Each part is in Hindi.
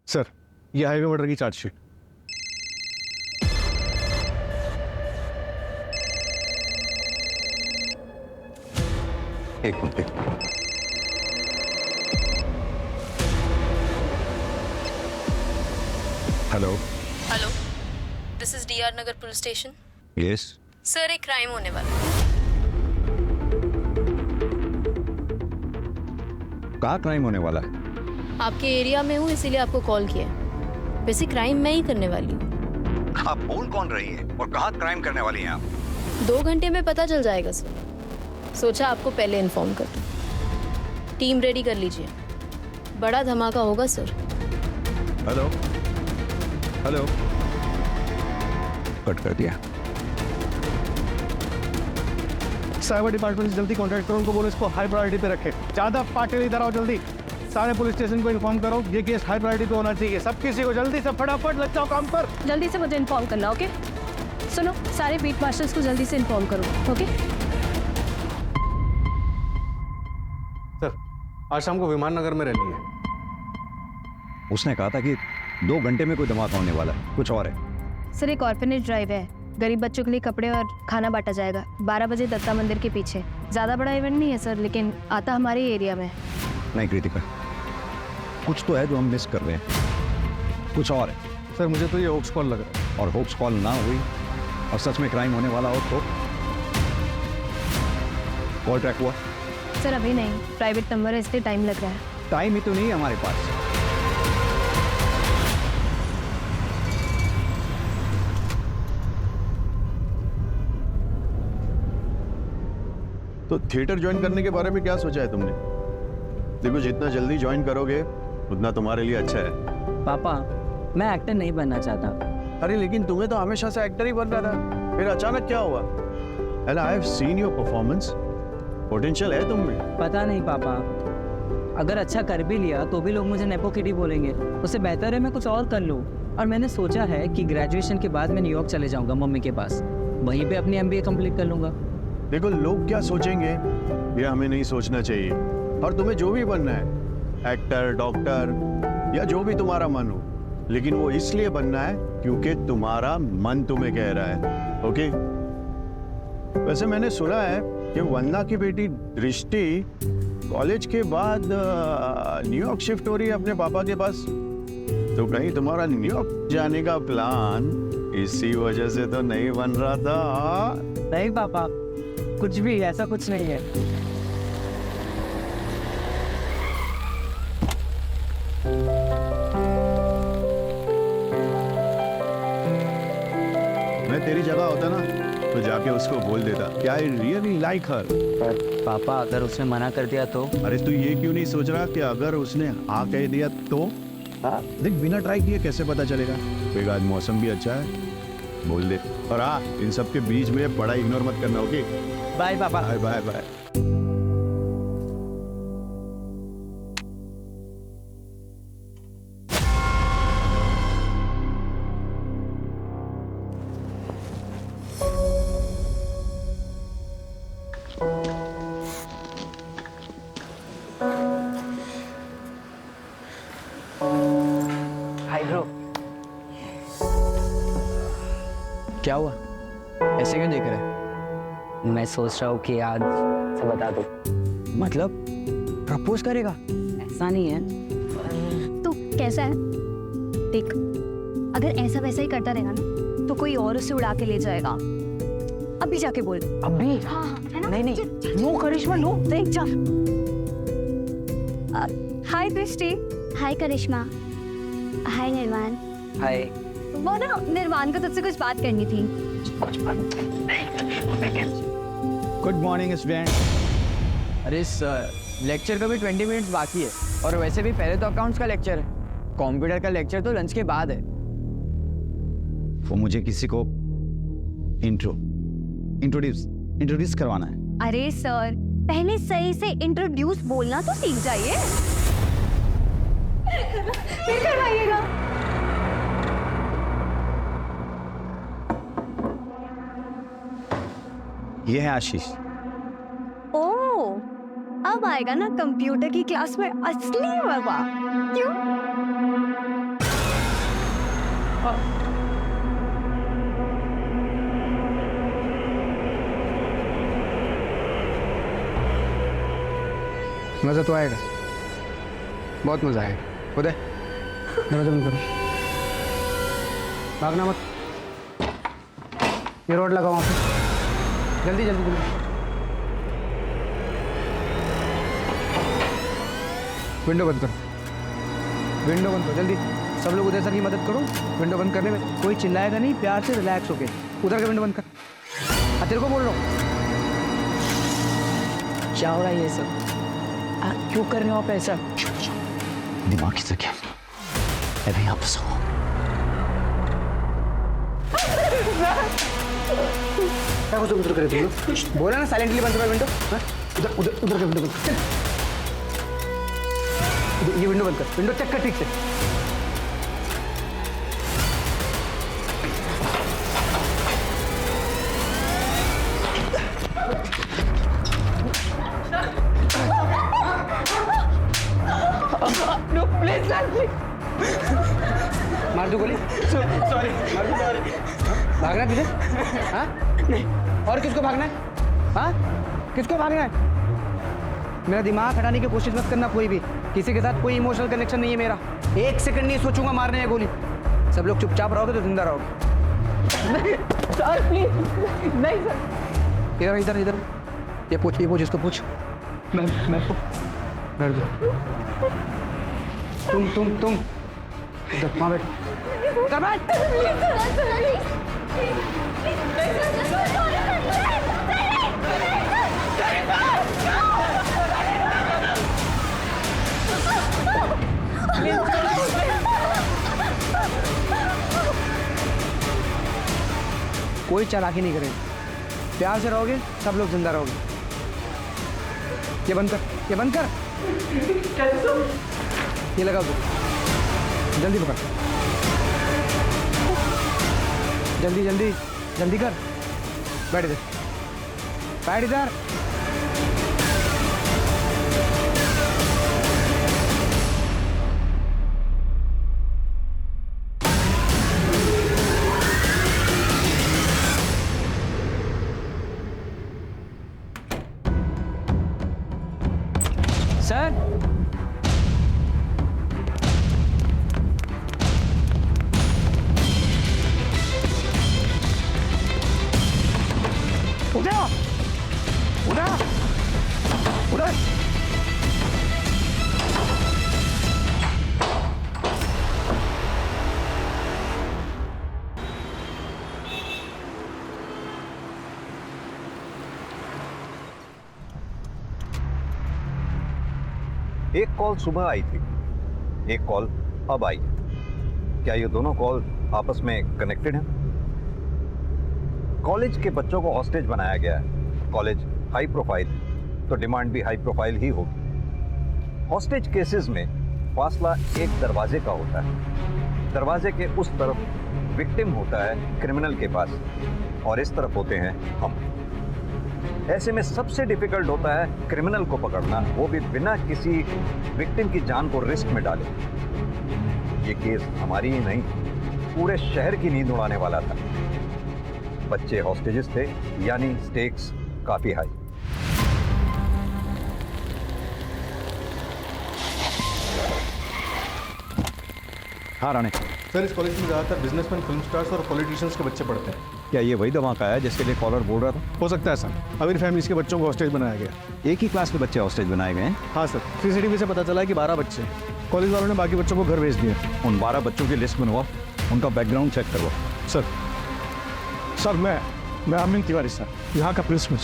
सर, ये हाईवे मर्डर की चार्जशीट। एक minute. Hello. Hello, this is DR Nagar police station. Yes. Sir, एक क्राइम होने वाला है। कहाँ क्राइम होने वाला है? आपके एरिया में हूँ, इसीलिए आपको कॉल किया है। वैसे क्राइम मैं ही करने वाली हूँ। आप बोल कौन रही हैं और कहाँ क्राइम करने वाली हैं आप? 2 घंटे में पता चल जाएगा सर। सोचा आपको पहले इन्फॉर्म कर दूं। टीम रेडी कर लीजिए, बड़ा धमाका होगा सर। Hello hello. कट कर दिया। साइबर डिपार्टमेंट से जल्दी कॉन्टैक्ट करो, उनको बोलो इसको हाई प्रायोरिटी पे रखे। ज्यादा पार्टी इधर आओ जल्दी। सारे पुलिस स्टेशन को इन्फॉर्म करो, ये केस हाई प्रायोरिटी पे होना चाहिए। सब किसी को जल्दी से फटाफट लग जाओ काम पर। जल्दी से मुझे इन्फॉर्म करना, ओके? सुनो, सारे बीट मार्शल्स को जल्दी से इन्फॉर्म करो, ओके? सर, आज शाम को विमान नगर में रैली है। उसने कहा था कि 2 घंटे में कोई धमाका होने वाला है, कुछ और है। सर, एक ऑर्फनेज ड्राइव है। गरीब बच्चों के लिए कपड़े और खाना बांटा जाएगा 12 बजे दत्ता मंदिर के पीछे। ज़्यादा बड़ा इवेंट नहीं है सर, लेकिन आता हमारे एरिया में। नहीं कृतिका, कुछ तो है जो हम मिस कर रहे हैं, कुछ और है। सर, मुझे तो ये होप्स कॉल लग रहा है। और होप्स कॉल ना हुई और सच में क्राइम होने वाला हो तो? कॉल ट्रैक हुआ? सर, अभी नहीं, प्राइवेट नंबर है इसलिए टाइम लग रहा है। टाइम ही तो नहीं है हमारे पास। तो थिएटर ज्वाइन करने के बारे में क्या सोचा है तुमने? देखो, जितना जल्दी ज्वाइन करोगे उतना तुम्हारे लिए अच्छा है। पापा, मैं एक्टर नहीं बनना चाहता। अरे लेकिन तुम्हें तो हमेशा से एक्टर ही बनना था, फिर अचानक क्या हुआ? And I have seen your performance, potential है तुम में। पता नहीं पापा, अगर अच्छा कर भी लिया तो भी लोग मुझे नेपो किडी बोलेंगे। उससे बेहतर है मैं कुछ और कर लूँ। और मैंने सोचा है कि ग्रेजुएशन के बाद मैं न्यूयॉर्क चले जाऊँगा मम्मी के पास, वहीं पे अपनी MBA कंप्लीट कर लूँगा। देखो, लोग क्या सोचेंगे ये हमें नहीं सोचना चाहिए। और तुम्हें जो भी बनना है, एक्टर, डॉक्टर या जो भी तुम्हारा मन हो, लेकिन वो इसलिए बनना है क्योंकि तुम्हारा मन तुम्हें कह रहा है। ओके? वैसे मैंने सुना है कि वंदना की बेटी दृष्टि कॉलेज के बाद न्यूयॉर्क शिफ्ट हो रही है अपने पापा के पास। तो कहीं तुम्हारा न्यूयॉर्क जाने का प्लान इसी वजह से तो नहीं बन रहा था? नहीं पापा, कुछ भी ऐसा कुछ नहीं है। मैं तेरी जगह होता ना तो जाके उसको बोल देता कि आई रियली लाइक हर। पापा, अगर उसने मना कर दिया तो? अरे तू ये क्यों नहीं सोच रहा कि अगर उसने हाँ कह दिया तो? देख, बिना ट्राई किए कैसे पता चलेगा? कोई आज मौसम भी अच्छा है, बोल दे। और हाँ, इन सब के बीच में बड़ा इग्नोर मत करना, ओके? बाय पापा। Bye bye bye. Hi bro. क्या हुआ? ऐसे क्यों देख रहे हैं? मैं सोच रहा हूँ कि आज से बता दो। मतलब प्रपोज करेगा? ऐसा नहीं है। तो कैसा है? देख, अगर ऐसा वैसा ही करता रहेगा ना तो कोई और उसे उड़ा के ले जाएगा। अभी जाके बोल। अभी? हाँ हाँ, है ना? नहीं नहीं, नो करिश्मा नो। देख जा। हाय दृष्टि। हाय करिश्मा। हाय निर्वाण। हाय। वो ना, निर्वाण को तुझसे कुछ बात करनी थी। Good morning student. अरे सर, लेक्चर का भी 20 मिनट्स बाकी है और वैसे भी पहले तो अकाउंट्स का लेक्चर है, कंप्यूटर का लेक्चर तो लंच के बाद है। वो मुझे किसी को इंट्रोड्यूस करवाना है। अरे सर, पहले सही से इंट्रोड्यूस बोलना तो सीख जाइए। फिर करवाइएगा। ये है आशीष। ओह, अब आएगा ना कंप्यूटर की क्लास में असली मजा। क्यों? मज़ा तो आएगा, बहुत मज़ा आएगा। उदय दरवाजा बंद करो, भागना मत। ये रोड लगाओ वहाँ पे, जल्दी जल्दी जल्दी। विंडो बंद करो, विंडो बंद करो जल्दी। सब लोग उदय सर की मदद करो विंडो बंद करने में। कोई चिल्लाएगा नहीं, प्यार से रिलैक्स होके उधर का विंडो बंद कर। तेरे को बोल रहा हूँ। क्या हो रहा है ये सब? क्यों कर रहे हो आप ऐसा? दिमाग से क्या अभी वापस हो। क्या कुछ उधर करे तुम लोग? बोला ना साइलेंटली बंद करो विंडो। उधर उधर उधर का विंडो बंद कर। ये विंडो बंद कर, विंडो चेक कर ठीक से। मार दो गोली। सॉरी मार दो। भागना है तुझे? हाँ नहीं। और किसको भागना है? हाँ किसको भागना है? मेरा दिमाग हटाने की कोशिश मत करना कोई भी। किसी के साथ कोई इमोशनल कनेक्शन नहीं है मेरा। एक सेकंड नहीं सोचूंगा मारने में गोली। सब लोग चुपचाप रहोगे तो जिंदा रहोगे। सर प्लीज नहीं सर। इधर इधर इधर ये पूछ इसको पूछ। मैं बैठ दो। तुम इधर वहाँ बैठ। उधर बैठ। कोई चालाकी नहीं करेंगे, प्यार से रहोगे सब लोग जिंदा रहोगे। ये बंद कर, ये बंद कर। ये लगाओ दो, जल्दी पकड़, जल्दी जल्दी जल्दी कर। बैठ इधर, बैठ इधर। सर उधर उधर उधर। एक कॉल सुबह आई थी, एक कॉल अब आई। क्या ये दोनों कॉल आपस में कनेक्टेड हैं? कॉलेज के बच्चों को हॉस्टेज बनाया गया है। कॉलेज हाई प्रोफाइल, तो डिमांड भी हाई प्रोफाइल ही होगी। हॉस्टेज केसेस में फासला एक दरवाजे का होता है। दरवाजे के उस तरफ विक्टिम होता है क्रिमिनल के पास, और इस तरफ होते हैं हम। ऐसे में सबसे डिफिकल्ट होता है क्रिमिनल को पकड़ना, वो भी बिना किसी विक्टिम की जान को रिस्क में डाले। ये केस हमारी ही नहीं, पूरे शहर की नींद उड़ाने वाला था। बच्चे हॉस्टेजेस थे, यानी स्टेक्स काफी हाई। हाँ राणे, सर इस कॉलेज में ज़्यादातर बिजनेसमैन, फिल्म स्टार्स और पॉलिटिशियंस के बच्चे पढ़ते हैं। क्या ये वही धमाका है जिसके लिए कॉलर बोल रहा था? हो सकता है सर, अमीर फैमिलीज के बच्चों को हॉस्टेज बनाया गया। एक ही क्लास के बच्चे हॉस्टेज बनाए गए हैं? हाँ सर, सीसीटीवी से पता चला है कि 12 बच्चे हैं। कॉलेज वालों ने बाकी बच्चों को घर भेज दिया। उन 12 बच्चों की लिस्ट बनवाओ, उनका बैकग्राउंड चेक करवाओ। सर मैं अमिन तिवारी सर, यहाँ का प्रिंसिपल।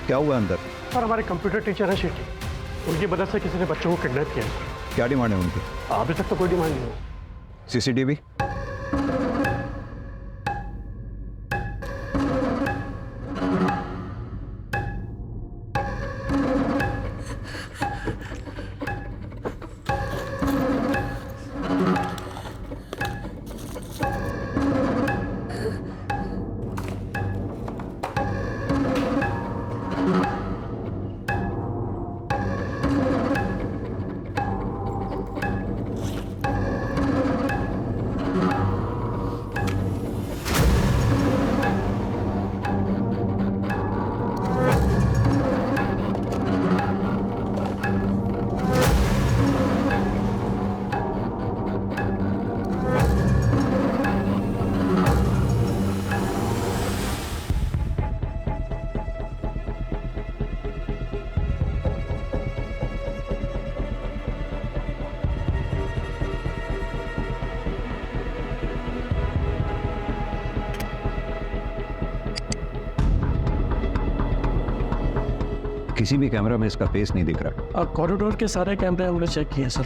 क्या हुआ अंदर? और हमारे कंप्यूटर टीचर है शेट्टी, उनकी मदद से किसी ने बच्चों को किडनैप किया है। क्या डिमांड है उनकी? अभी तक तो कोई डिमांड नहीं है। सीसीटीवी? किसी भी कैमरा में इसका फेस नहीं दिख रहा। कॉरिडोर के सारे कैमरे हमने चेक किए सर,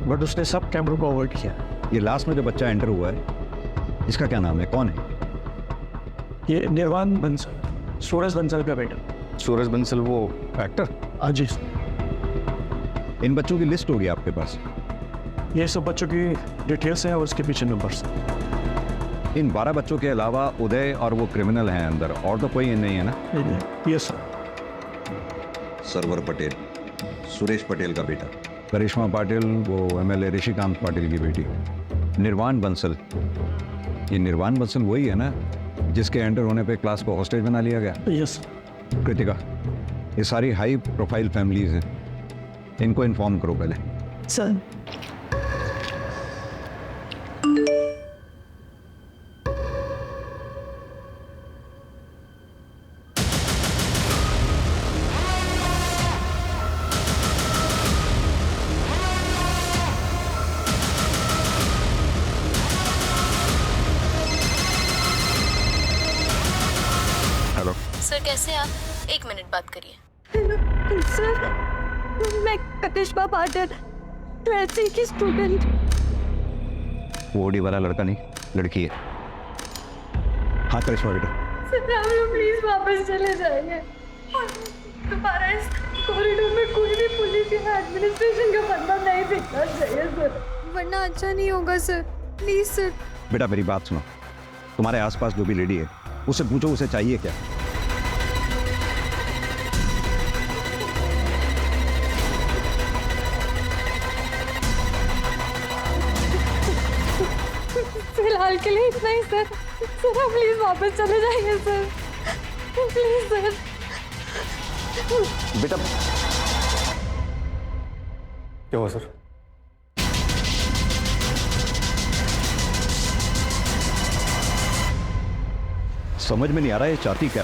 बट उसने सब कैमरों को अवॉइड किया। ये लास्ट में जो बच्चा एंटर हुआ है, इसका क्या नाम है, कौन है? ये निर्वाण बंसल, सूरज बंसल का बेटा। सूरज बंसल वो एक्टर? हाँ जी। इन बच्चों की लिस्ट होगी आपके पास? ये सब बच्चों की डिटेल्स हैं और उसके पीछे नंबर्स। इन 12 बच्चों के अलावा उदय और वो क्रिमिनल हैं अंदर, और तो कोई नहीं है ना? Yes sir. सरवर पटेल, सुरेश पटेल का बेटा। करिश्मा पाटिल, वो MLA ऋषिकांत पाटिल की बेटी। निर्वाण बंसल, ये निर्वाण बंसल वही है ना जिसके एंटर होने पे क्लास को हॉस्टेज बना लिया गया? यस। कृतिका, ये सारी हाई प्रोफाइल फैमिलीज हैं, इनको इन्फॉर्म करो पहले। सर। हेलो सर कैसे आप? 1 मिनट बात करिए। सर, मैं करिश्मा पाटिल, 12th की स्टूडेंट। वो ओडी वाला लड़का नहीं, लड़की है। हाँ करिश्मा बेटा। सर आप लोग प्लीज वापस चले जाइए। दोबारा इस कॉरिडोर में कोई भी पुलिस या एडमिनिस्ट्रेशन का बंदा नहीं दिखना चाहिए सर, वरना अच्छा नहीं होगा सर। Please sir. बेटा मेरी बात सुनो, तुम्हारे आसपास जो भी लेडी है उससे पूछो उसे चाहिए क्या। फिलहाल के लिए इतना ही सर। सर आप प्लीज वापस चले जाइए सर, प्लीज सर। बेटा क्या हुआ सर? समझ में नहीं आ रहा है चाहती क्या।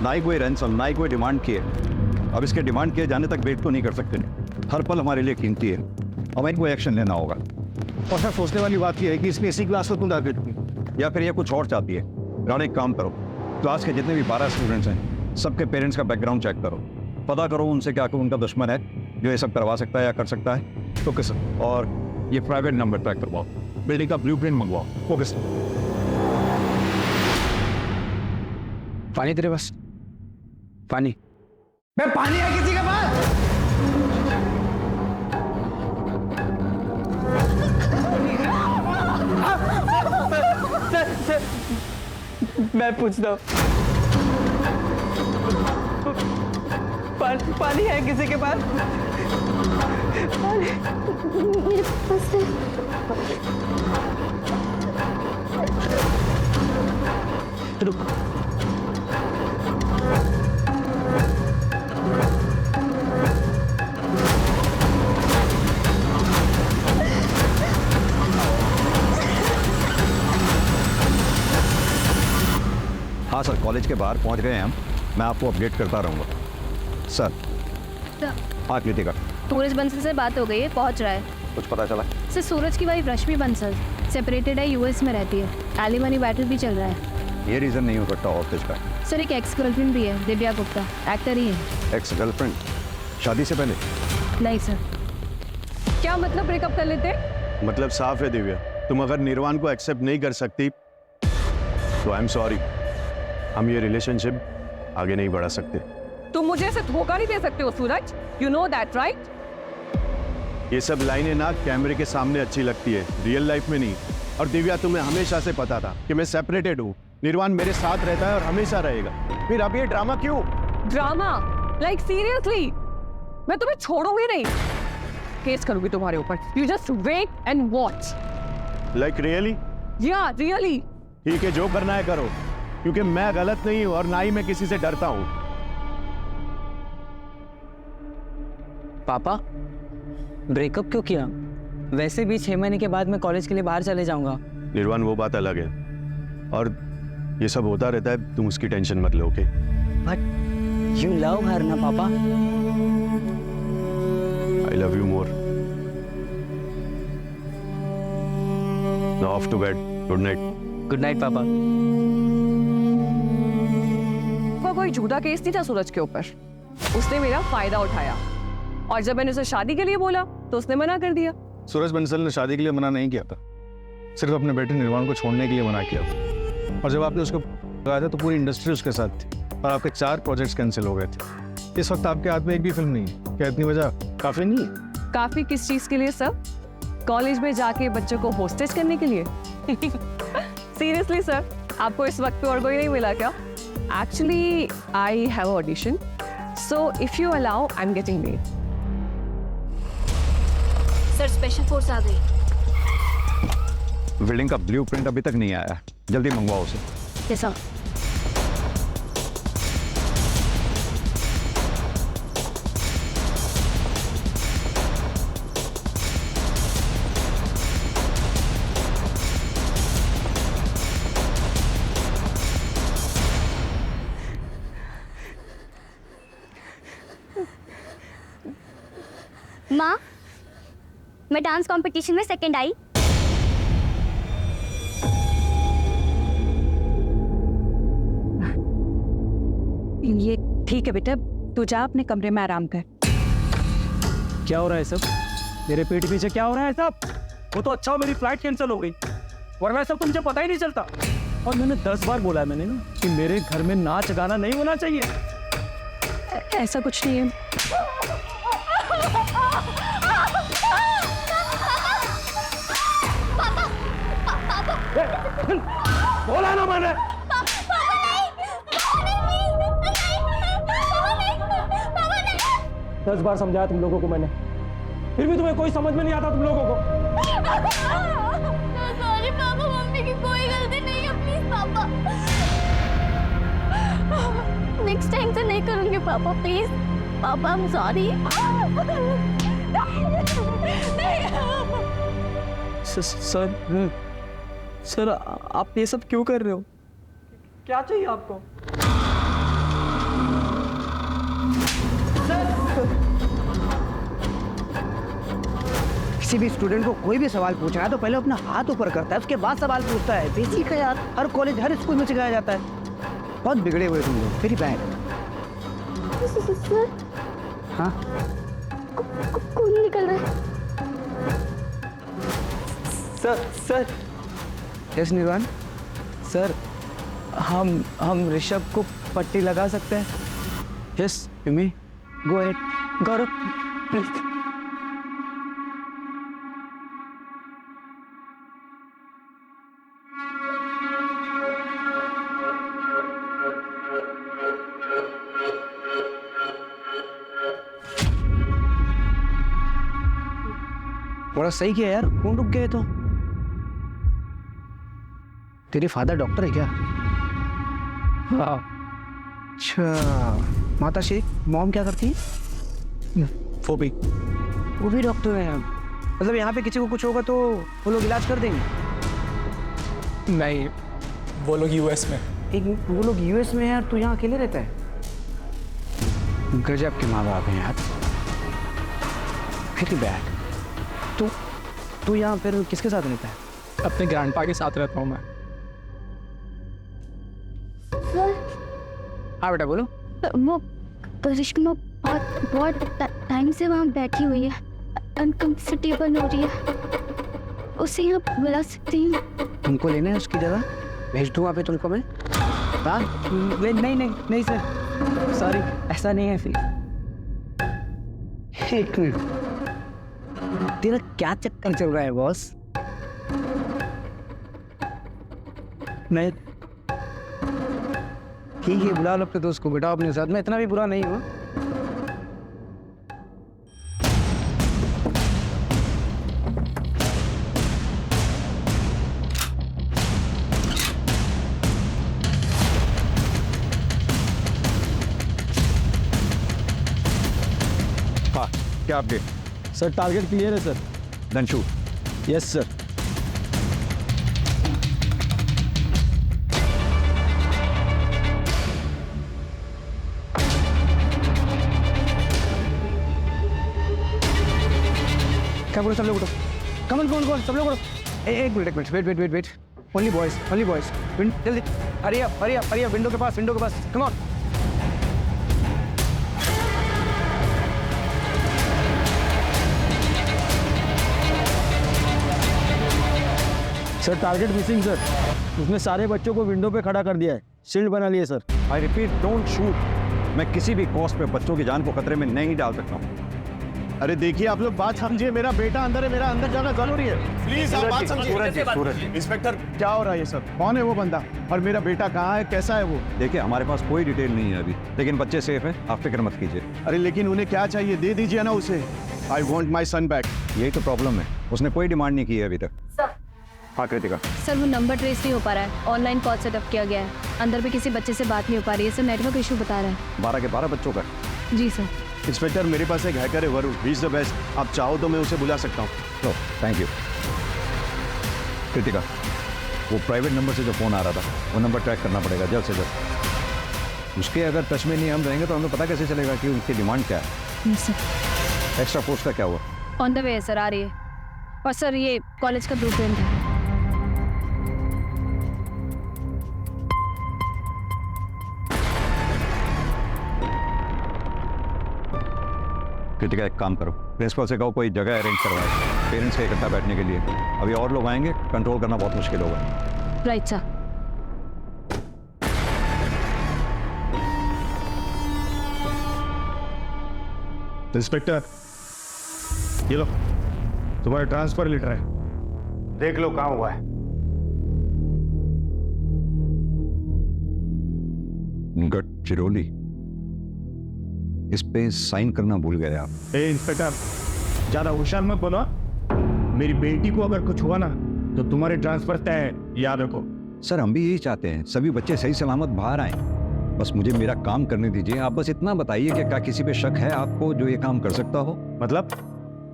ना ही कोई रैंसम, ना ही कोई डिमांड की है। अब इसके डिमांड किए जाने तक वेट तो नहीं कर सकते। हर पल हमारे लिए कीमती है, हमें इनको एक्शन लेना होगा। और सर सोचने वाली बात यह है कि इसमें इसी क्लास को तुम टारगेट की, या फिर ये कुछ और चाहती है। राणा एक काम करो, क्लास के जितने भी 12 स्टूडेंट्स हैं सबके पेरेंट्स का बैकग्राउंड चेक करो, पता करो उनसे क्या कोई उनका दुश्मन है जो ये सब करवा सकता है या कर सकता है। Okay sir. और ये प्राइवेट नंबर ट्रैक करवाओ, बिल्डिंग का ब्लूप्रिंट मंगवाओ। Okay sir. पानी तेरे पास? पानी? मैं पानी है किसी के पास? सर, मैं पूछता हूँ, पानी है किसी के पास? पानी मेरे पास है। रुक। हाँ सर, कॉलेज के बाहर पहुंच गए हैं हम, मैं आपको अपडेट करता रहूँगा सर। हाँ कृतिका, सूरज बंसल से बात हो गई है, पहुंच रहा है। कुछ पता चला? सर सूरज की वाइफ रश्मि बंसल सेपरेटेड है, यूएस में रहती है। एलिमनी बैटल भी चल रहा है। ये रीज़न नहीं हो सकता ऑफिस का। सर एक एक्स गर्लफ्रेंड भी है, दिव्या गुप्ता, एक्टर ही है। Ex girlfriend? शादी से पहले? नहीं सर। क्या मतलब ब्रेकअप कर लेते? मतलब साफ है दिव्या, तुम अगर निर्वाण को एक्सेप्ट नहीं कर सकती तो आई एम सॉरी, हम ये रिलेशनशिप आगे नहीं बढ़ा सकते। तुम मुझे ऐसे धोखा नहीं दे सकते हो सूरज, यू नो दैट राइट? ये सब लाइनें ना कैमरे के सामने अच्छी लगती है, रियल लाइफ में नहीं। और दिव्या तुम्हें हमेशा से पता था कि मैं सेपरेटेड हूँ, निर्वाण मेरे साथ रहता है और हमेशा रहेगा, फिर अब ये ड्रामा क्यों? ड्रामा? Like seriously? मैं तुम्हें छोड़ूंगी नहीं, केस करूंगी तुम्हारे ऊपर। You just wait and watch. Like really? या रियली। ठीक है, जो करना है करो, क्योंकि मैं गलत नहीं हूं और ना ही मैं किसी से डरता हूं। पापा, ब्रेकअप क्यों किया? वैसे भी 6 महीने के बाद मैं कॉलेज के लिए बाहर चले जाऊंगा। निर्वाण वो बात अलग है, और ये सब होता रहता है, तुम उसकी टेंशन मत लो। Okay? But you love her ना papa? I love you more. Now off to bed, good night. Good night papa. वो कोई झूठा केस नहीं था सूरज के ऊपर, उसने मेरा फायदा उठाया और जब मैंने उसे शादी के लिए बोला तो उसने मना कर दिया। सूरज बंसल ने शादी के लिए मना नहीं किया था, सिर्फ अपने बेटे निर्वाण को छोड़ने के लिए मना किया था। और जब आपने उसको लगाया था तो पूरी इंडस्ट्री उसके साथ थी और आपके 4 प्रोजेक्ट्स कैंसिल हो गए थे। इस वक्त आपके हाथ में एक भी फिल्म नहीं है। क्या इतनी वजह काफी नहीं है? काफी किस चीज के लिए सर? कॉलेज में जाके बच्चों को होस्टेज करने के लिए? सीरियसली सर, आपको इस वक्त पे और कोई नहीं मिला क्या? Actually I have audition, so if you allow I am getting late. Sir special force आ गई। बिल्डिंग का ब्लूप्रिंट अभी तक नहीं आया, जल्दी मंगवाओ उसे। कैसा? माँ, मैं डांस कंपटीशन में सेकंड आई। ये ठीक है बेटा, तू जा अपने कमरे में आराम कर। क्या हो रहा है सब? मेरे पीठ पीछे क्या हो रहा है सब? वो तो अच्छा हो मेरी फ्लाइट कैंसिल हो गई, वरना सब तो मुझे पता ही नहीं चलता। और मैंने 10 बार बोला है मैंने ना कि मेरे घर में नाच गाना नहीं होना चाहिए। ऐसा कुछ नहीं है। बोला ना मैंने। 10 बार समझाया तुम लोगों को मैंने, फिर भी तुम्हें कोई समझ में नहीं आता तुम लोगों को। सॉरी पापा, मम्मी की कोई गलती नहीं है, प्लीज पापा। नेक्स्ट टाइम से नहीं करूंगी पापा, प्लीज पापा, आई एम सॉरी। सर आप ये सब क्यों कर रहे हो? क्या चाहिए आपको? किसी भी स्टूडेंट को कोई भी सवाल पूछना है तो पहले अपना हाथ ऊपर करता है, उसके बाद सवाल पूछता है। बेसिक है यार, हर कॉलेज हर स्कूल में सिखाया जाता है। बहुत बिगड़े हुए तुम लोग, वेरी बैड। हाँ, खून निकल रहा है। सर यस निर्वाण। सर हम ऋषभ को पट्टी लगा सकते हैं? Yes you may go ahead. Gaurav please. बड़ा सही किया यार, खून रुक गए तो। तेरे फादर डॉक्टर है क्या? हाँ। अच्छा, माता श्री मॉम क्या करती है? वो भी डॉक्टर है। मतलब यहाँ पे किसी को कुछ होगा तो वो लोग इलाज कर देंगे? नहीं, वो लोग यूएस में। वो लोग यूएस में है और तू यहाँ अकेले रहता है? गजब के माँ बाप हैं यार, वेरी बैड। तू यहाँ फिर किसके साथ रहता है? अपने ग्रैंडपा के साथ रहता हूँ मैं। हाँ बेटा बोलो। वो करिश्मा बहुत टाइम से वहाँ बैठी हुई है, अनकंफर्टेबल हो रही है। उसे यहाँ बुला सकती हूँ? तुमको लेना है उसकी जगह? भेज दूँ वहाँ पे तुमको मैं? हाँ नहीं सर, सॉरी, ऐसा नहीं है। फिर एक मिनट, तेरा क्या चक्कर चल रहा है बॉस? मैं ठीक है, बुला लो अपने दोस्त को, बेटा अपने साथ में, इतना भी बुरा नहीं हुआ। हाँ, क्या अपडेट? सर टारगेट क्लियर है sir. Then shoot. Yes sir. क्या बोलो सब लोग उठो, कमन कौन सब लोग उठो। एक मिनट वेट, ओनली बॉयज, जल्दी हरी अप, विंडो के पास, come on. Sir target missing sir, उसने सारे बच्चों को विंडो पे खड़ा कर दिया है, शील्ड बना लिए sir. I repeat, don't shoot. मैं किसी भी कॉस्ट पे बच्चों की जान को खतरे में नहीं डाल सकता हूँ। अरे देखिए आप लोग बात समझिए, मेरा बेटा अंदर है, मेरा अंदर जाना जरूरी है। प्लीज आप बात समझिए। सूरज जी, इंस्पेक्टर क्या हो रहा है ये सब? कौन है वो बंदा और मेरा बेटा कहाँ है, कैसा है वो? देखिए हमारे पास कोई डिटेल नहीं है अभी, लेकिन बच्चे सेफ हैं, आप फिक्र मत कीजिए। अरे लेकिन उन्हें क्या चाहिए, दे दीजिए ना उसे। I want my son back. यही तो प्रॉब्लम है, उसने कोई डिमांड नहीं की है अभी तक। सर हाँ कृतिका, सर वो नंबर ट्रेस नहीं हो पा रहा है, ऑनलाइन कॉल सेटअप किया गया है, अंदर भी किसी बच्चे से बात नहीं हो पा रही है सर, नेटवर्क इशू बता रहा है। 12 के 12 बच्चों का। जी सर। इंस्पेक्टर मेरे पास एक हैकर है Varun, he is the best. आप चाहो तो मैं उसे बुला सकता हूँ। लो थैंक यू। कृतिका, वो प्राइवेट नंबर से जो फ़ोन आ रहा था, वो नंबर ट्रैक करना पड़ेगा जल्द से जल्द। उसके अगर टच में नहीं हम रहेंगे तो हमें पता कैसे चलेगा कि उनकी डिमांड क्या है। Yes sir. एक्स्ट्रा फोर्स का क्या हुआ? ऑन द वे है सर, आ रही है। और सर ये कॉलेज का ब्लूप्रिंट है। कृतिका एक काम करो, प्रिंसिपल से कहो कोई जगह अरेंज करवाए पेरेंट्स के इकट्ठा बैठने के लिए। अभी और लोग आएंगे, कंट्रोल करना बहुत मुश्किल होगा। Right sir. इंस्पेक्टर ये लो, तुम्हारा ट्रांसफर लेटर है, देख लो कहाँ हुआ है। गडचिरोली, इस पे साइन करना भूल गए आप। ए इंस्पेक्टर, ज्यादा होशियार मत बनो। मेरी बेटी को अगर कुछ हुआ ना तो तुम्हारे ट्रांसफर तय है, याद रखो। सर हम भी यही चाहते हैं, सभी बच्चे सही सलामत बाहर आए। बस मुझे मेरा काम करने दीजिए। आप बस इतना बताइए कि क्या किसी पे शक है आपको जो ये काम कर सकता हो? मतलब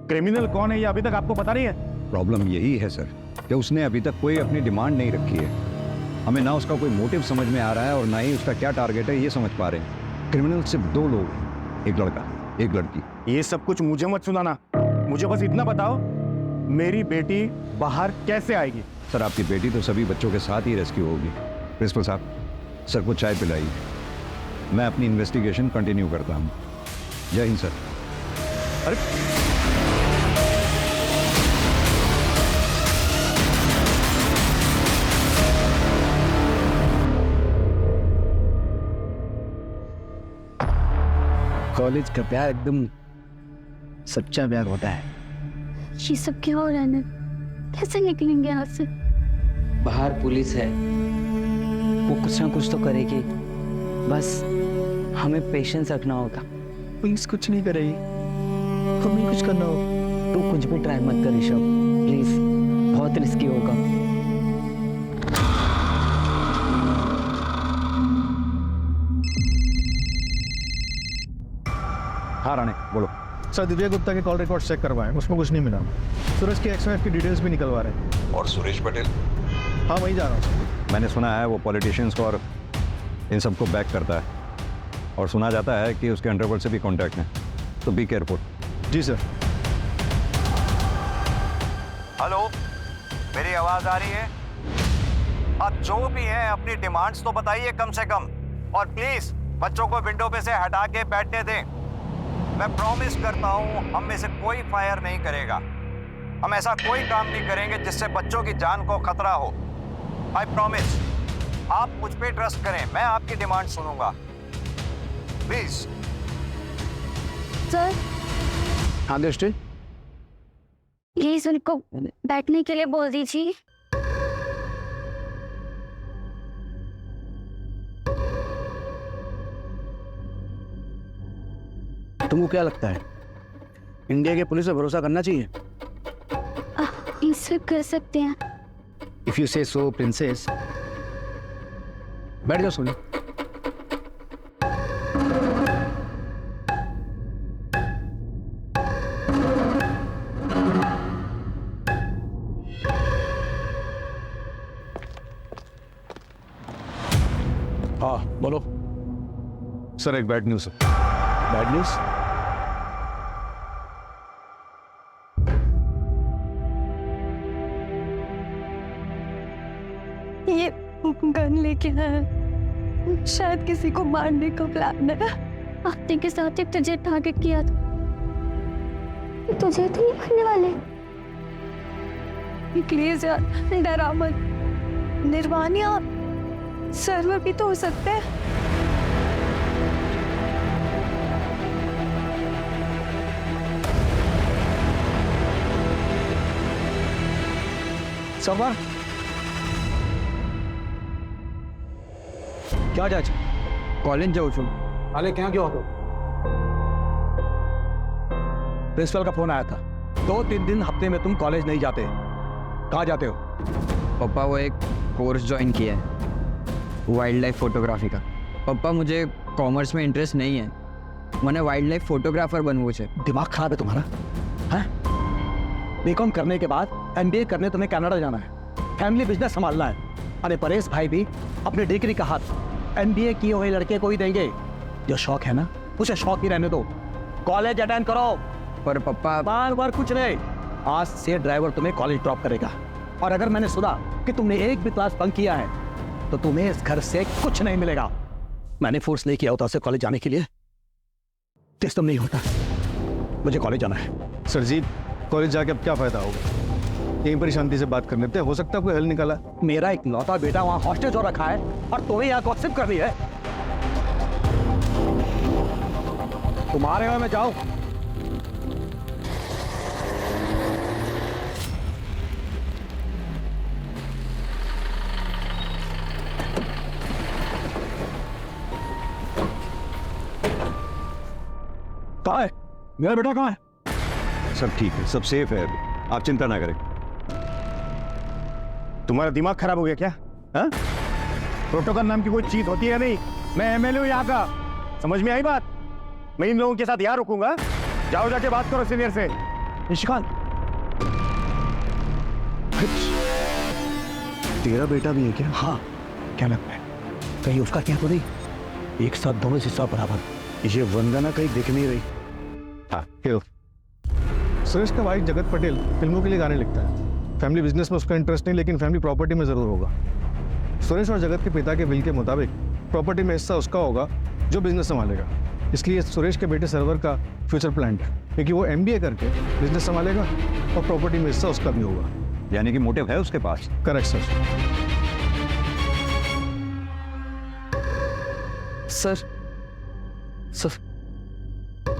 क्रिमिनल कौन है ये अभी तक आपको पता नहीं है? प्रॉब्लम यही है सर कि उसने अभी तक कोई अपनी डिमांड नहीं रखी है। हमें ना उसका कोई मोटिव समझ में आ रहा है और ना ही उसका क्या टारगेट है ये समझ पा रहे हैं। क्रिमिनल सिर्फ 2 लोग हैं, एक लड़का एक लड़की। ये सब कुछ मुझे मत सुनाना, मुझे बस इतना बताओ मेरी बेटी बाहर कैसे आएगी? सर आपकी बेटी तो सभी बच्चों के साथ ही रेस्क्यू होगी। प्रिंसिपल साहब, सर को चाय पिलाइए, मैं अपनी इन्वेस्टिगेशन कंटिन्यू करता हूँ। जय हिंद सर। अरे कॉलेज का प्यार एकदम सच्चा प्यार होता है। ये सब क्या हो रहा है ना? कैसे निकलेंगे यहाँ से? बाहर पुलिस है, वो कुछ ना कुछ तो करेगी, बस हमें पेशेंस रखना होगा। पुलिस कुछ नहीं करेगी, हमें कुछ करना होगा। तू कुछ भी ट्राई मत कर ऋषभ, प्लीज, बहुत रिस्की होगा। हाँ राणे बोलो। सर दिव्या गुप्ता के कॉल रिकॉर्ड चेक करवाएं, उसमें कुछ नहीं मिला। सूरज की XYF की डिटेल्स भी निकलवा रहे हैं। और सुरेश पटेल? हाँ वहीं जा रहा हूँ। मैंने सुना है वो पॉलिटिशियंस को और इन सबको बैक करता है, और सुना जाता है कि उसके अंडरवर्ल्ड से भी कांटेक्ट है, तो बी केयरफुल। जी सर। हेलो, मेरी आवाज आ रही है? अब जो भी है अपनी डिमांड्स तो बताइए कम से कम, और प्लीज बच्चों को विंडो पे से हटा के बैठने दें। मैं प्रॉमिस करता हूं हम में से कोई फायर नहीं करेगा। हम ऐसा कोई काम नहीं करेंगे जिससे बच्चों की जान को खतरा हो। I promise. आप मुझ पे ट्रस्ट करें, मैं आपकी डिमांड सुनूंगा, प्लीज। सर हाँ दृष्टि, प्लीज उनको बैठने के लिए बोल दीजिए। तुमको क्या लगता है इंडिया के पुलिस पे भरोसा करना चाहिए? इससे कर सकते हैं। इफ यू से सो प्रिंसेस। बैठ जाओ सोनी। हाँ बोलो। सर एक बैड न्यूज़ है। Bad news? ये गन लेके आया, शायद किसी को मारने का प्लान है। आते के साथ एक तुझे टारगेट किया था, तुझे तो नहीं मारने वाले। प्लीज यार डरा मत। निर्वाण या सर्वर भी तो हो सकते हैं। सर्वर क्या जाए कॉलेज जाओ છું हाले क्या क्यों हो? प्रिंसिपल का फोन आया था 2-3 दिन हफ्ते में तुम कॉलेज नहीं जाते। कहाँ जाते हो? पापा वो एक कोर्स ज्वाइन किया है वाइल्ड लाइफ फोटोग्राफी का। पापा मुझे कॉमर्स में इंटरेस्ट नहीं है, मैंने वाइल्ड लाइफ फोटोग्राफर बनवू છે। दिमाग खराब है तुम्हारा? हैं? बीकॉम करने के बाद एमबीए करने तुम्हें कनाडा जाना है, फैमिली बिजनेस संभालना है। अरे परेश भाई भी अपने डिग्री का हाथ एमबीए किए हुए लड़के को ही देंगे। जो शौक है ना उसे शौक ही रहने दो, कॉलेज अटेंड करो। पर पापा बार बार कुछ नहीं, आज से ड्राइवर तुम्हें कॉलेज ड्रॉप करेगा। और अगर मैंने सुना कि तुमने एक भी क्लास बंक किया है तो तुम्हें इस घर से कुछ नहीं मिलेगा। मैंने फोर्स नहीं किया होता उसे कॉलेज जाने के लिए, सिस्टम नहीं होता। मुझे कॉलेज जाना है। सर जी कॉलेज जाके अब क्या फायदा होगा, यहीं पर ही शांति से बात करने थे, हो सकता है कोई हल निकाला। मेरा एक लौता बेटा वहां हॉस्टेज हो रखा है और तुम्हें यहाँ गॉसिप कर रही है। तुम्हारे में मैं जाऊं? कहाँ है मेरा बेटा? कहाँ है? सब ठीक है, सब सेफ है अभी, आप चिंता ना करें। तुम्हारा दिमाग खराब हो गया क्या? हाँ? प्रोटोकॉल नाम की कोई चीज होती है नहीं। मैं एमएलए हूं यहाँ का, समझ में आई बात? मैं इन लोगों के साथ यहाँ रुकूंगा। जाओ जाके बात करो सीनियर से। निशिकांत तेरा बेटा भी है क्या? हाँ, क्या लगता है कहीं उसका क्या तो नहीं? एक साथ दोनों हिस्सा बराबर। ये वंदना कहीं दिख नहीं रही। हाँ हेलो, सुरेश का भाई जगत पटेल फिल्मों के लिए गाने लिखता है। फैमिली बिजनेस में उसका इंटरेस्ट नहीं, लेकिन फैमिली प्रॉपर्टी में जरूर होगा। सुरेश और जगत के पिता के विल के मुताबिक प्रॉपर्टी में हिस्सा उसका होगा जो बिजनेस संभालेगा। इसलिए सुरेश के बेटे सर्वर का फ्यूचर प्लान है, क्योंकि वो एमबीए करके बिजनेस संभालेगा और प्रॉपर्टी में हिस्सा उसका भी होगा। यानी कि मोटिव है उसके पास। Correct sir. सर सर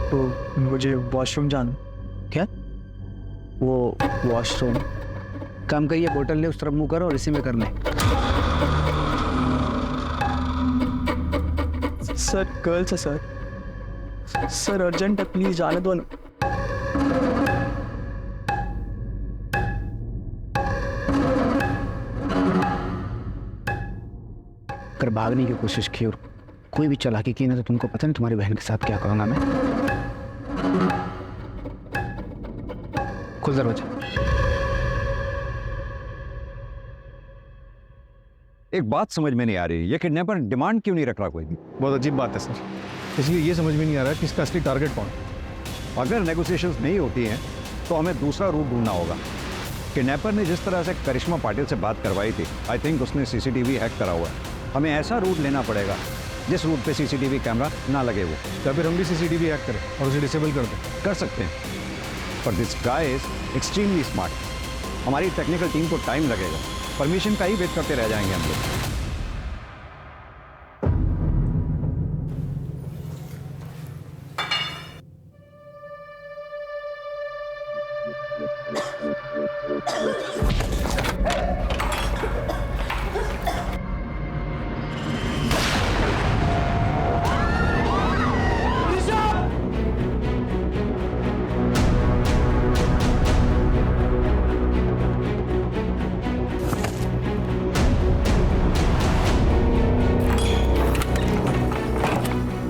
तो मुझे वॉशरूम जाना। क्या? वो वॉशरूम काम करिए, बोतल ले उस तरफ मुंह करो और इसी में कर ले। सर गर्ल्स है सर, सर अर्जेंट है, प्लीज जाने दो ना। अगर भागने की कोशिश की और कोई भी चालाकी की ना तो तुमको पता नहीं तुम्हारी बहन के साथ क्या करूंगा मैं। खुल दरवाजा। एक बात समझ में नहीं आ रही, ये किडनैपर डिमांड क्यों नहीं रख रहा कोई भी? बहुत अजीब बात है सर, इसलिए ये समझ में नहीं आ रहा कि इसका असली टारगेट कौन है। अगर नेगोशिएशंस नहीं होती हैं तो हमें दूसरा रूट ढूंढना होगा। किडनैपर ने जिस तरह से करिश्मा पाटिल से बात करवाई थी, आई थिंक उसने सीसीटीवी हैक करा हुआ है। हमें ऐसा रूट लेना पड़ेगा जिस रूट पे सीसीटीवी कैमरा ना लगे वो। या फिर हम भी सीसीटीवी हैक करें और उसे डिसेबल कर दें। कर सकते हैं, पर this guy is extremely smart. हमारी टेक्निकल टीम को टाइम लगेगा, परमिशन का ही वेट करते रह जाएंगे हम लोग।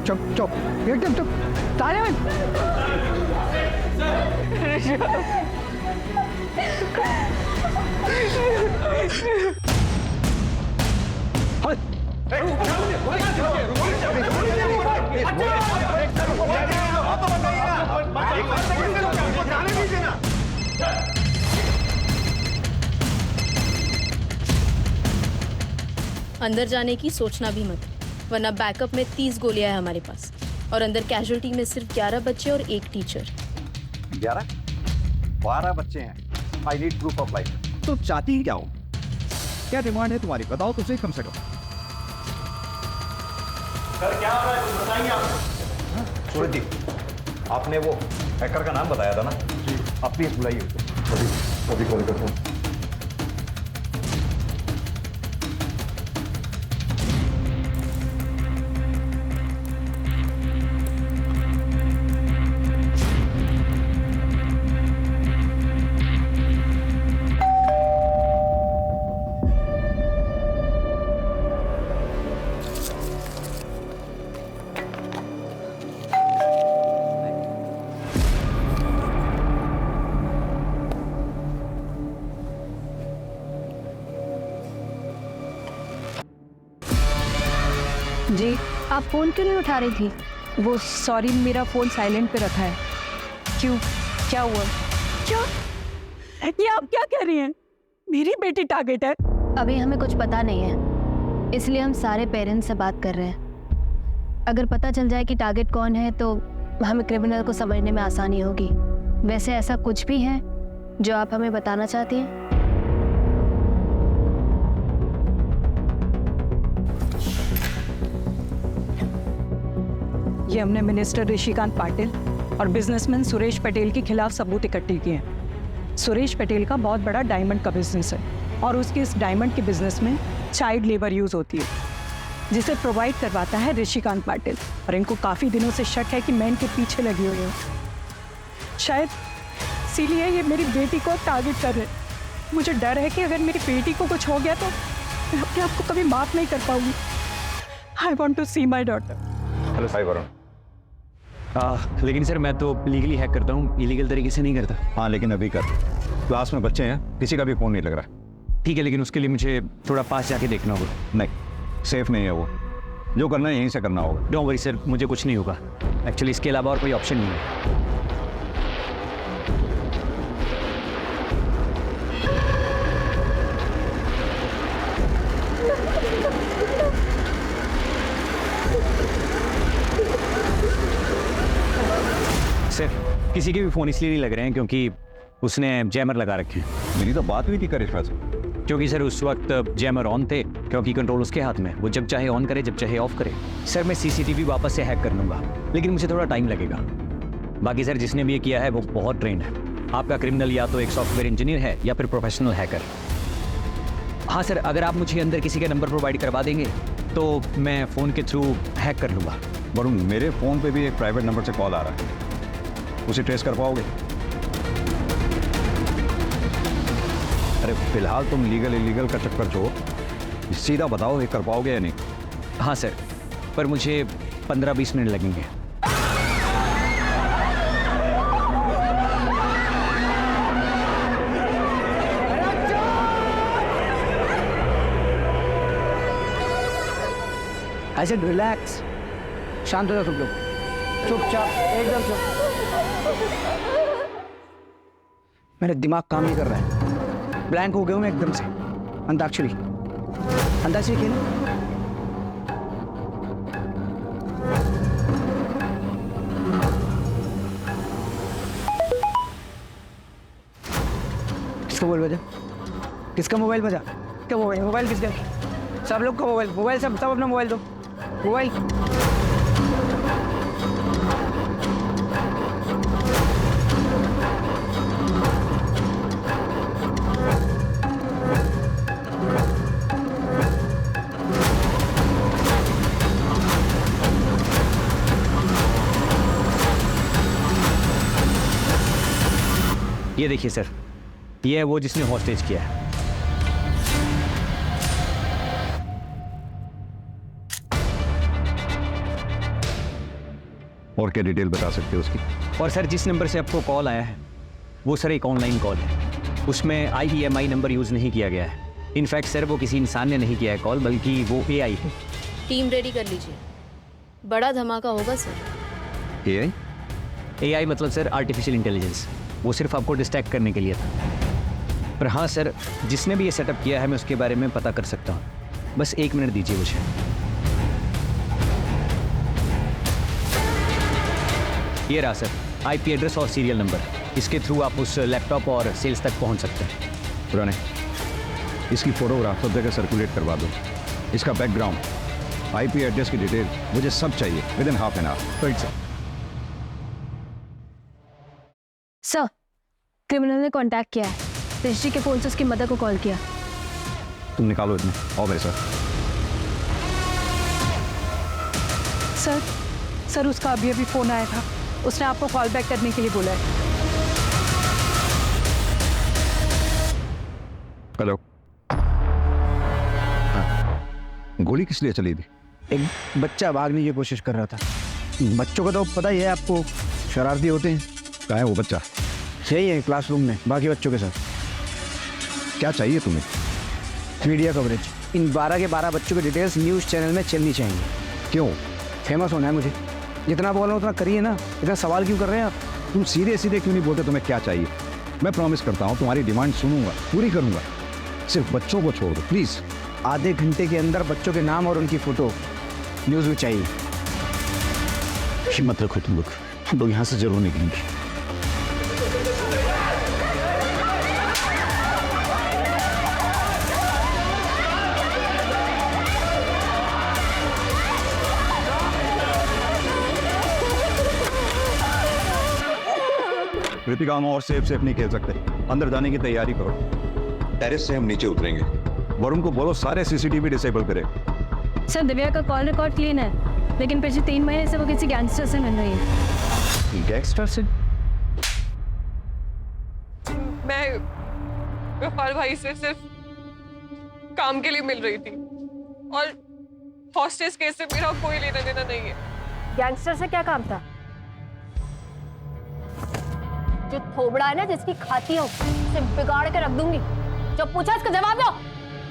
चुप चुप एकदम चुप। साइलेंट। अंदर जाने की सोचना भी मत, वरना बैकअप में 30 गोलियां हैं हमारे पास और अंदर कैजुअल्टी में सिर्फ 11 बच्चे और 1 टीचर। 11? 12 बच्चे हैं। I need proof of life. तो चाहती ही क्या हो? क्या डिमांड है तुम्हारी? बताओ तो सही कम से कम। सर क्या हो रहा है कुछ बताएंगे आप? सूरज जी, आपने वो हैकर का नाम बताया था ना जी, आप प्लीज बुलाइए उसको। अभी कॉल करता हूँ। जी आप फोन क्यों नहीं उठा रही थी? वो सॉरी, मेरा फ़ोन साइलेंट पे रखा है। क्यों, क्या हुआ? क्या? ये आप क्या कह रही हैं? मेरी बेटी टारगेट है? अभी हमें कुछ पता नहीं है, इसलिए हम सारे पेरेंट्स से बात कर रहे हैं। अगर पता चल जाए कि टारगेट कौन है तो हमें क्रिमिनल को समझने में आसानी होगी। वैसे ऐसा कुछ भी है जो आप हमें बताना चाहती हैं? ये हमने मिनिस्टर ऋषिकांत पाटिल और बिजनेसमैन सुरेश पटेल के खिलाफ सबूत इकट्ठे किए हैं। सुरेश पटेल का बहुत बड़ा डायमंड का बिजनेस है और उसके इस डायमंड के बिजनेस में चाइल्ड लेबर यूज़ होती है, जिसे प्रोवाइड करवाता है ऋषिकांत पाटिल। और इनको काफ़ी दिनों से शक है कि मैं इनके पीछे लगी हुई हूँ। शायद इसीलिए ये मेरी बेटी को टारगेट कर रहे हैं। मुझे डर है कि अगर मेरी बेटी को कुछ हो गया तो मैं अपने आप को कभी माफ़ नहीं कर पाऊंगी। I want to see my daughter. Hello Sai Varun. लेकिन सर मैं तो लीगली हैक करता हूँ, इलीगल तरीके से नहीं करता। हाँ लेकिन अभी कर, क्लास में बच्चे हैं, किसी का भी फोन नहीं लग रहा। ठीक है, लेकिन उसके लिए मुझे थोड़ा पास जाके देखना होगा। नहीं, सेफ नहीं है वो। जो करना है यहीं से करना होगा। डोंट वरी सर, मुझे कुछ नहीं होगा। एक्चुअली इसके अलावा और कोई ऑप्शन नहीं है। सर किसी के भी फ़ोन इसलिए नहीं लग रहे हैं क्योंकि उसने जैमर लगा रखे हैं। मेरी तो बात हुई थी करिश्मा से। क्योंकि सर उस वक्त जैमर ऑन थे, क्योंकि कंट्रोल उसके हाथ में, वो जब चाहे ऑन करे जब चाहे ऑफ करे। सर मैं सीसीटीवी वापस से हैक कर लूँगा, लेकिन मुझे थोड़ा टाइम लगेगा। बाकी सर जिसने भी ये किया है वो बहुत ट्रेंड है। आपका क्रिमिनल या तो एक सॉफ्टवेयर इंजीनियर है या फिर प्रोफेशनल हैकर। हाँ सर, अगर आप मुझे अंदर किसी का नंबर प्रोवाइड करवा देंगे तो मैं फ़ोन के थ्रू हैक कर लूँगा। वरुण, मेरे फ़ोन पे भी एक प्राइवेट नंबर से कॉल आ रहा है, उसे ट्रेस कर पाओगे? अरे फिलहाल तुम लीगल इलीगल का चक्कर छोड़ो, सीधा बताओ ये कर पाओगे या नहीं? हाँ सर, पर मुझे 15-20 मिनट लगेंगे। ऐसे रिलैक्स, शांत हो जाओ तुम लोग, चुपचाप, एकदम चुप। मेरा दिमाग काम नहीं कर रहा है, ब्लैंक हो गया हूँ मैं एकदम से। अंताक्षरी, अंताक्षरी खेलो। किसका मोबाइल बजा? किसका मोबाइल बजा? क्या मोबाइल किसका? सब लोग का मोबाइल सब अपना मोबाइल दो। मोबाइल ये देखिए सर, ये है वो जिसने हॉस्टेज किया है। और क्या डिटेल बता सकते हो उसकी? और सर जिस नंबर से आपको कॉल आया है वो सर एक ऑनलाइन कॉल है, उसमें IEMI नंबर यूज़ नहीं किया गया है। इनफैक्ट सर वो किसी इंसान ने नहीं किया है कॉल, बल्कि वो AI है। टीम रेडी कर लीजिए, बड़ा धमाका होगा सर। AI? AI मतलब सर आर्टिफिशियल इंटेलिजेंस, वो सिर्फ आपको डिस्ट्रैक्ट करने के लिए था। पर हाँ सर, जिसने भी ये सेटअप किया है मैं उसके बारे में पता कर सकता हूँ। बस 1 मिनट दीजिए मुझे। ये रहा सर IP एड्रेस और सीरियल नंबर, इसके थ्रू आप उस लैपटॉप और सेल्स तक पहुँच सकते हैं। पुराने इसकी फोटोग्राफ सब जगह सर्कुलेट करवा दो। इसका बैकग्राउंड, आईपी एड्रेस की डिटेल, मुझे सब चाहिए with in half an hour. Right sir. Sir, criminal ने कांटेक्ट किया है। ऋषि के फोन से उसकी मदर को कॉल किया। तुम निकालो इसमें। आओ मेरे साथ। सर उसका अभी फोन आया था, उसने आपको कॉल बैक करने के लिए बोला है। हेलो। गोली किस लिए चली थी? एक बच्चा भागने की कोशिश कर रहा था। बच्चों का तो पता ही है आपको, शरारती होते हैं। कहाँ है वो बच्चा? यही है क्लासरूम में बाकी बच्चों के साथ। क्या चाहिए तुम्हें? Media coverage. इन 12 के 12 बच्चों की डिटेल्स न्यूज़ चैनल में चलनी चाहिए। क्यों? फेमस होना है मुझे। जितना बोल रहा हूँ उतना करिए ना, इतना सवाल क्यों कर रहे हैं आप? तुम सीधे सीधे क्यों नहीं बोलते तुम्हें क्या चाहिए? मैं प्रॉमिस करता हूँ तुम्हारी डिमांड सुनूंगा, पूरी करूंगा। सिर्फ बच्चों को छोड़ दो प्लीज। आधे घंटे के अंदर बच्चों के नाम और उनकी फोटो न्यूज़ में चाहिए। हिम्मत रखो तुम लोग, हम लोग यहाँ से जरूर निकलेंगे। कृतिका, हम और सेफ नहीं खेल सकते। अंदर जाने की तैयारी करो। टेरेस से हम नीचे उतरेंगे। वरुण को बोलो सारे सीसीटीवी डिसेबल करे। सर, दिव्या का कॉल रिकॉर्ड क्लीन है, लेकिन पिछले 3 महीने से वो किसी गैंगस्टर से मिल रही है। गैंगस्टर से? मैं गफ्फार भाई से सिर्फ काम के लिए मिल रही थी और हॉस्टेज केस से मेरा कोई लेना देना नहीं है। गैंगस्टर से क्या काम था? जो थोबड़ा है ना, जिसकी खाती हो उसे बिगाड़ के रख दूंगी। जब पूछा इसका जवाब दो।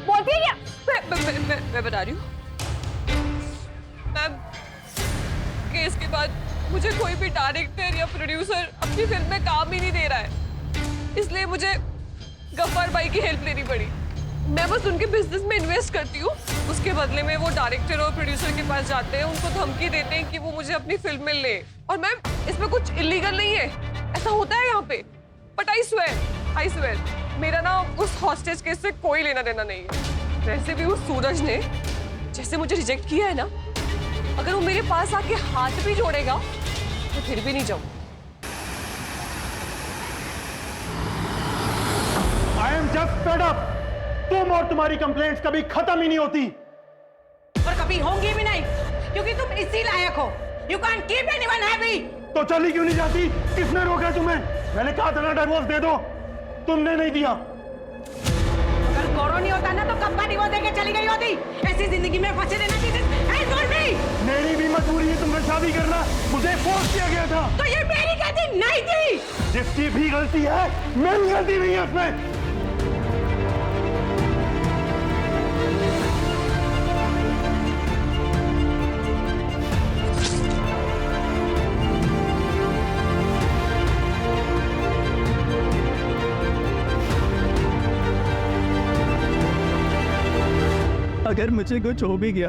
बोलती है क्या? मैं बता रही हूँ मैम, केस के बाद मुझे कोई भी डायरेक्टर या प्रोड्यूसर अपनी फिल्म में काम ही नहीं दे रहा है, इसलिए मुझे गफ्फार भाई की हेल्प लेनी पड़ी। मैं बस उनके बिजनेस में इन्वेस्ट करती हूँ, उसके बदले में वो डायरेक्टर और प्रोड्यूसर के पास जाते हैं, उनको धमकी देते हैं कि वो मुझे अपनी फिल्म में ले। और मैम, इसमें कुछ इलीगल नहीं है, ऐसा होता है यहाँ पे। बट आई स्वेयर मेरा ना उस हॉस्टेज केस से कोई लेना देना नहीं है। वैसे भी उस सूरज ने जैसे मुझे रिजेक्ट किया है ना, अगर वो मेरे पास आके हाथ भी जोड़ेगा तो फिर भी नहीं जाऊँ। I am just fed up. तुम और तुम्हारी कंप्लेंट्स कभी खत्म ही नहीं होती और कभी होंगी भी नहीं, क्योंकि तुम इसी लायक हो। You can't keep anyone happy। तो चली क्यों नहीं जाती? किसने रोका तुम्हें? मैंने कहा था ना डिवोर्स दे दो, तुमने नहीं दिया। अगर गौरव नहीं होता ना तो कब का डिवोर्स देके चली गई होती। ऐसी जिंदगी में फंसे रहना चाहिए। मेरी भी मजबूरी है तुमसे शादी करना, मुझे फोर्स किया गया था। तो ये मेरी गलती नहीं थी। जिसकी भी गलती है, मेरी गलती नहीं है उसमें। अगर मुझे कुछ हो भी गया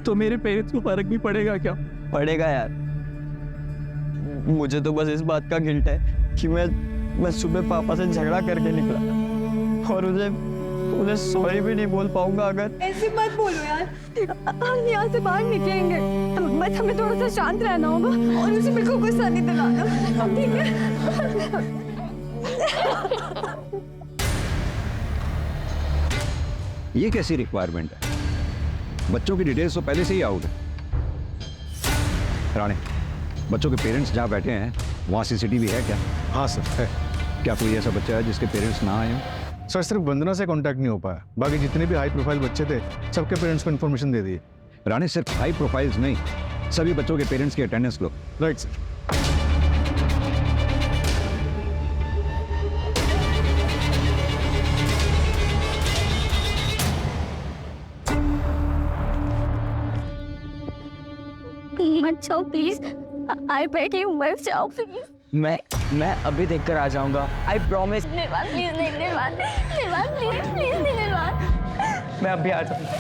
तो मेरे पेरेंट्स को फर्क भी पड़ेगा क्या? पड़ेगा यार। मुझे तो बस इस बात का गिल्ट है कि मैं सुबह पापा से झगड़ा करके निकला और उन्हें सॉरी भी नहीं बोल पाऊंगा। अगर ऐसे मत बोलो यार, हम यहाँ से बाहर निकलेंगे, बस हमें थोड़ा सा शांत रहना होगा और उसे बिल्कुल गुस्सा नहीं दिलाना, ठीक है? ये कैसी रिक्वायरमेंट है? बच्चों की डिटेल्स तो पहले से ही आउट है। राणे, बच्चों के पेरेंट्स जहाँ बैठे हैं वहाँ सीसीटीवी है क्या? हाँ सर, है। क्या कोई ऐसा बच्चा है जिसके पेरेंट्स ना आए हों? सर, सिर्फ वंदना से कांटेक्ट नहीं हो पाया, बाकी जितने भी हाई प्रोफाइल बच्चे थे सबके पेरेंट्स को इन्फॉर्मेशन दे दी। राणे, सिर्फ हाई प्रोफाइल्स नहीं, सभी बच्चों के पेरेंट्स की अटेंडेंस लो। Right sir. मत जाओ प्लीज, आई बैठी हूँ, मत जाओ प्लीज। मैं अभी देखकर आ जाऊंगा, आई प्रॉमिस। निर्वाण प्लीज, निर्वाण प्लीज प्लीज निर्वाण। मैं अभी आ जाऊंगा।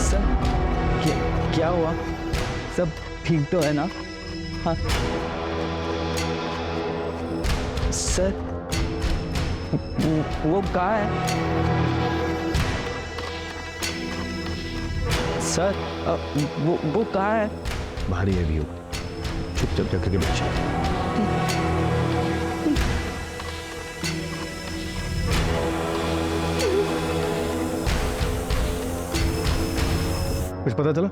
सर, क्या हुआ? सब ठीक तो है ना? हाँ सर, वो कहाँ है सर? वो कहाँ है? भारी है व्यू, चुपचाप जाकर के बच्चे। कुछ पता चला?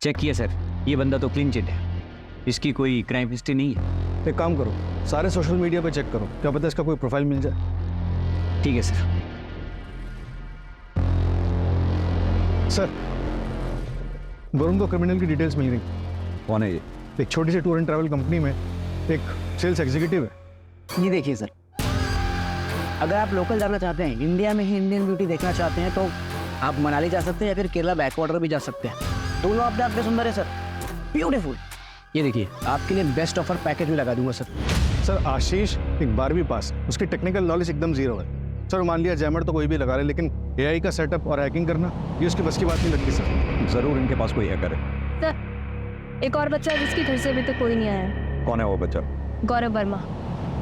चेक किया सर, ये बंदा तो क्लीन चिट है, इसकी कोई क्राइम हिस्ट्री नहीं है। एक काम करो, सारे सोशल मीडिया पे चेक करो, क्या पता इसका कोई प्रोफाइल मिल जाए। ठीक है सर। सर, वरुण को क्रिमिनल की डिटेल्स मिल गई। कौन है ये? एक छोटी सी टूर एंड ट्रैवल कंपनी में एक सेल्स एग्जीक्यूटिव है। ये देखिए सर, अगर आप लोकल जाना चाहते हैं, इंडिया में ही इंडियन ब्यूटी देखना चाहते हैं, तो आप मनाली जा सकते हैं या फिर केरला बैकवाटर भी जा सकते हैं। दोनों अपने आप में सुंदर है सर, ब्यूटीफुल। ये देखिए, आपके लिए बेस्ट ऑफर पैकेज भी लगा दूंगा सर। सर आशीष एक 12वीं पास, उसकी टेक्निकल नॉलेज एकदम जीरो है। सर मान लिया जैमर तो कोई भी लगा रहे, लेकिन एआई का सेटअप और हैकिंग करना ये उसकी बस की बात नहीं लगती सर। जरूर इनके पास कोई हैकर है। सर, एक और बच्चा है जिसकी घर से अभी तक कोई नहीं आया। कौन है वो बच्चा? गौरव वर्मा।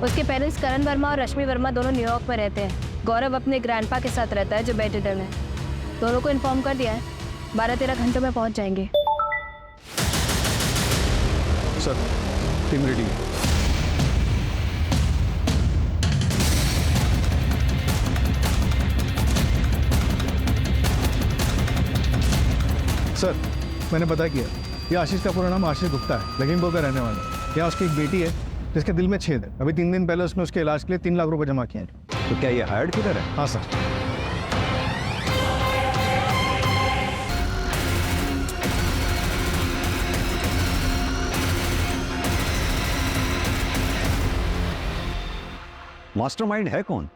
उसके पेरेंट्स करण वर्मा और रश्मि वर्मा दोनों न्यूयॉर्क में रहते हैं। गौरव अपने ग्रैंडपा के साथ रहता है जो बेड रिडन है। दोनों को इन्फॉर्म कर दिया है, 12-13 घंटों में पहुंच जाएंगे। सर टीम रेडी है। सर मैंने पता किया, ये आशीष का पूरा नाम आशीष गुप्ता है, लखीमपुर का रहने वाला है। यहाँ उसकी एक बेटी है जिसके दिल में छेद है। अभी 3 दिन पहले उसने उसके इलाज के लिए 3 लाख रुपए जमा किए हैं। तो क्या ये हायर्ड किलर है? हाँ सर। मास्टरमाइंड है कौन?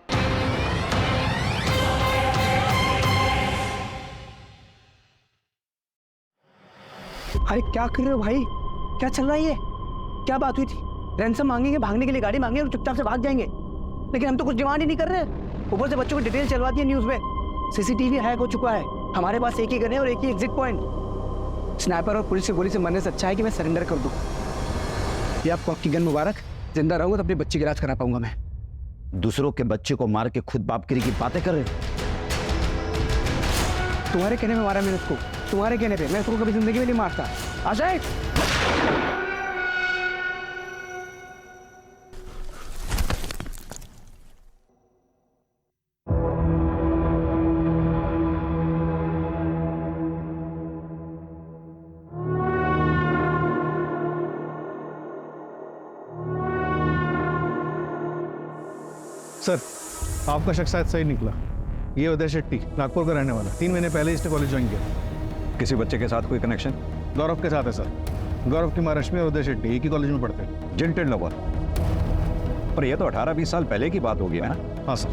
अरे क्या कर रहे हो भाई, क्या चल रहा है ये? क्या बात हुई थी? रैंसम मांगेंगे, भागने के लिए गाड़ी मांगेंगे और चुपचाप से भाग जाएंगे, लेकिन हम तो कुछ डिमांड ही नहीं कर रहे। ऊपर से बच्चों को डिटेल चलवा दी है न्यूज में। सीसीटीवी हैक हो चुका है, हमारे पास एक ही गन है और एक ही एग्जिट पॉइंट। स्नाइपर और पुलिस से गोली से मरने से अच्छा है कि मैं सरेंडर कर दूं। ये आपको आपकी गन मुबारक। जिंदा रहूंगा तो अपने बच्चे का इलाज करा पाऊंगा मैं। दूसरों के बच्चे को मार के खुद बापगिरी की बातें कर रहे हो। तुम्हारे कहने में मारा मैंने उसको, तुम्हारे कहने पे। मैं उसको कभी जिंदगी में नहीं मारता। आ जाए। सर आपका शक शायद सही निकला। ये उदय शेट्टी नागपुर का रहने वाला, 3 महीने पहले इसने कॉलेज ज्वाइन किया। किसी बच्चे के साथ कोई कनेक्शन? गौरव के साथ है सर। गौरव की माँ रश्मि और उदय शेट्टी एक ही कॉलेज में पढ़ते हैं। जिंटेड लवर। पर ये तो 18-20 साल पहले की बात होगी ना? हाँ सर।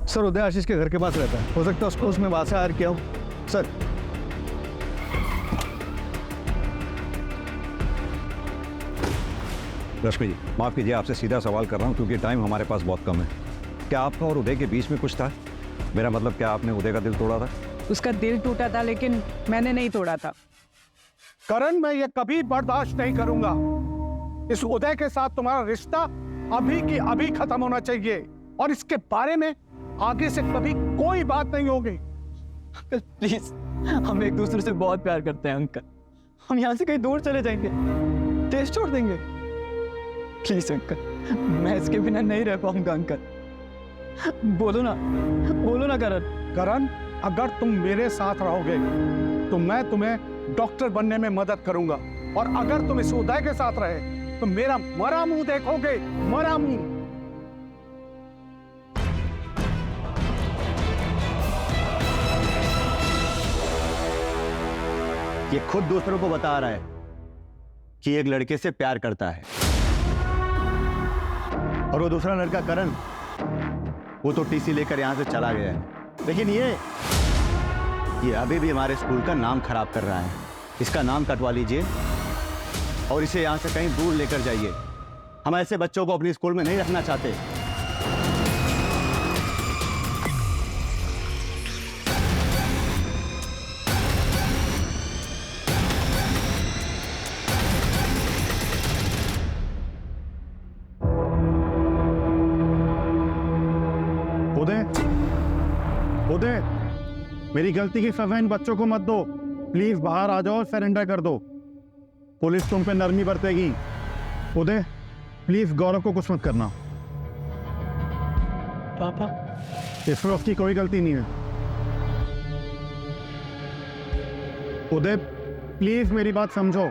सर उदय आशीष के घर के पास रहता है, हो सकता है उसको उसमें वहां से हायर किया हो सर। रश्मि जी माफ कीजिए, आपसे सीधा सवाल कर रहा हूँ क्योंकि टाइम हमारे पास बहुत कम है। क्या आपका और उदय के बीच में कुछ था? मेरा मतलब क्या आपने उदय का दिल तोड़ा था? उसका दिल टूटा था लेकिन मैंने नहीं तोड़ा था। करण, मैं ये कभी बर्दाश्त नहीं करूंगा। इस उदय के साथ तुम्हारा रिश्ता अभी की अभी खत्म होना चाहिए और इसके बारे में आगे से कभी कोई बात नहीं होगी। अंकल प्लीज, हम एक दूसरे से बहुत प्यार करते हैं अंकल। हम यहाँ से कहीं दूर चले जाएंगे, देश छोड़ देंगे। प्लीज अंकल, मैं इसके बिना नहीं रह पाऊंगा अंकल। बोलो ना करण, अगर तुम मेरे साथ रहोगे तो मैं तुम्हें डॉक्टर बनने में मदद करूंगा, और अगर तुम इस उदय के साथ रहे तो मेरा मरा मुंह देखोगे, मरा मुंह। ये खुद दूसरों को बता रहा है कि एक लड़के से प्यार करता है, और वो दूसरा लड़का करण, वो तो टीसी लेकर यहां से चला गया है। लेकिन ये अभी भी हमारे स्कूल का नाम खराब कर रहा है। इसका नाम कटवा लीजिए और इसे यहां से कहीं दूर लेकर जाइए। हम ऐसे बच्चों को अपनी स्कूल में नहीं रखना चाहते। मेरी गलती की सजा इन बच्चों को मत दो। प्लीज बाहर आ जाओ और सरेंडर कर दो। पुलिस तुम पे नरमी बरतेगी। उदय प्लीज गौरव को कुछ मत करना। पापा इसमें उसकी कोई गलती नहीं है। उदय प्लीज मेरी बात समझो।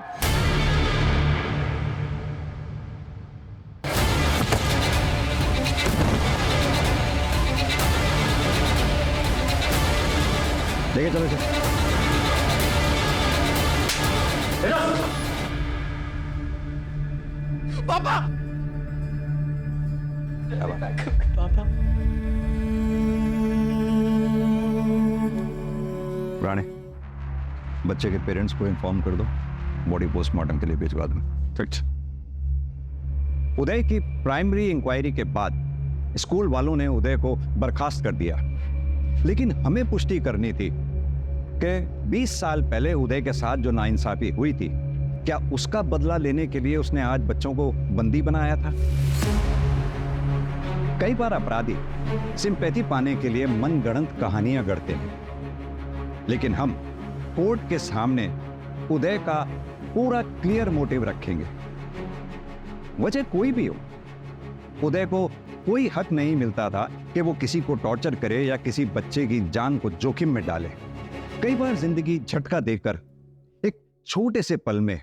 लेके चलो इसे। पापा पापा राणे, बच्चे के पेरेंट्स को इन्फॉर्म कर दो, बॉडी पोस्टमार्टम के लिए भिजवा दो। ठीक। उदय की प्राइमरी इंक्वायरी के बाद स्कूल वालों ने उदय को बर्खास्त कर दिया, लेकिन हमें पुष्टि करनी थी कि 20 साल पहले उदय के साथ जो नाइंसाफी हुई थी, क्या उसका बदला लेने के लिए उसने आज बच्चों को बंदी बनाया था? कई बार अपराधी सिंपैथी पाने के लिए मनगढ़ंत कहानियां गढ़ते हैं, लेकिन हम कोर्ट के सामने उदय का पूरा क्लियर मोटिव रखेंगे। वजह कोई भी हो, उदय को कोई हक नहीं मिलता था कि वो किसी को टॉर्चर करे या किसी बच्चे की जान को जोखिम में डाले। कई बार जिंदगी झटका देकर एक छोटे से पल में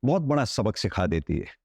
बहुत बड़ा सबक सिखा देती है।